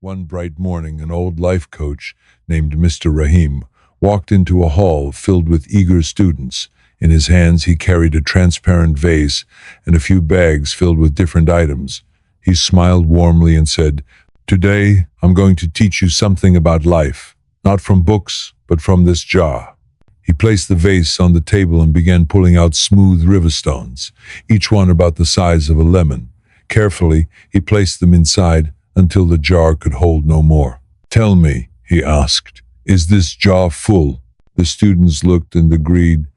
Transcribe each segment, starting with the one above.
One bright morning, an old life coach named Mr. Rahim walked into a hall filled with eager students. In his hands, he carried a transparent vase and a few bags filled with different items. He smiled warmly and said, "Today, I'm going to teach you something about life, not from books, but from this jar." He placed the vase on the table and began pulling out smooth river stones, each one about the size of a lemon. Carefully, he placed them inside until the jar could hold no more. "Tell me," he asked, "is this jar full?" The students looked and agreed,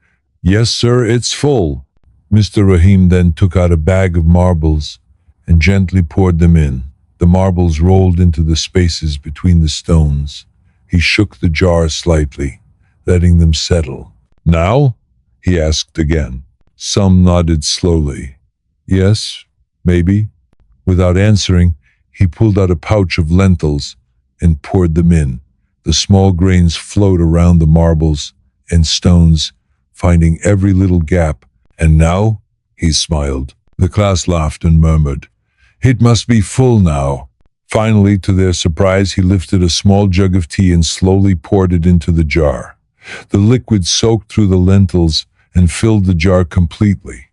"Yes, sir, it's full." Mr. Rahim then took out a bag of marbles and gently poured them in. The marbles rolled into the spaces between the stones. He shook the jar slightly, letting them settle. "Now?" he asked again. Some nodded slowly. "Yes, maybe." Without answering, he pulled out a pouch of lentils and poured them in. The small grains flowed around the marbles and stones, finding every little gap. "And now?" he smiled. The class laughed and murmured, "It must be full now." Finally, to their surprise, he lifted a small jug of tea and slowly poured it into the jar. The liquid soaked through the lentils and filled the jar completely.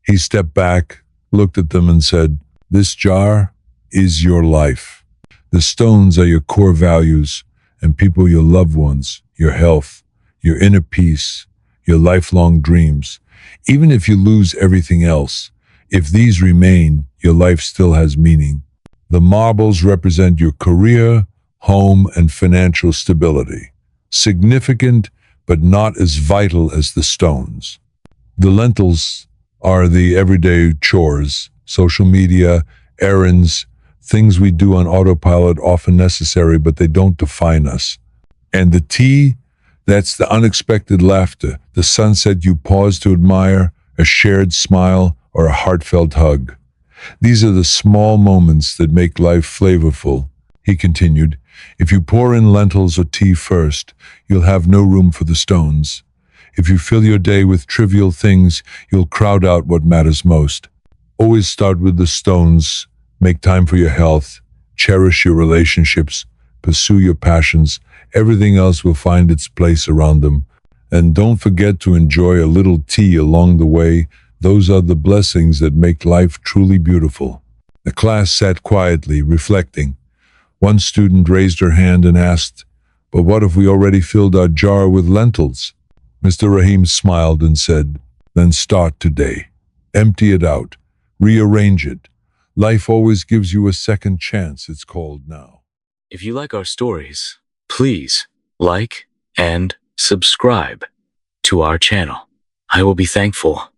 He stepped back, looked at them and said, "This jar is your life. The stones are your core values, and people your loved ones, your health, your inner peace, your lifelong dreams. Even if you lose everything else, if these remain, your life still has meaning." The marbles represent your career, home, and financial stability. Significant, but not as vital as the stones. The lentils are the everyday chores, social media, errands, things we do on autopilot, often necessary, but they don't define us. And the tea, that's the unexpected laughter, the sunset you pause to admire, a shared smile, or a heartfelt hug. These are the small moments that make life flavorful. He continued, "If you pour in lentils or tea first, you'll have no room for the stones. If you fill your day with trivial things, you'll crowd out what matters most. Always start with the stones. Make time for your health. Cherish your relationships. Pursue your passions. Everything else will find its place around them. And don't forget to enjoy a little tea along the way. Those are the blessings that make life truly beautiful." The class sat quietly, reflecting. One student raised her hand and asked, "But what if we already filled our jar with lentils?" Mr. Rahim smiled and said, "Then start today. Empty it out. Rearrange it. Life always gives you a second chance, it's called now." If you like our stories, please like and subscribe to our channel. I will be thankful.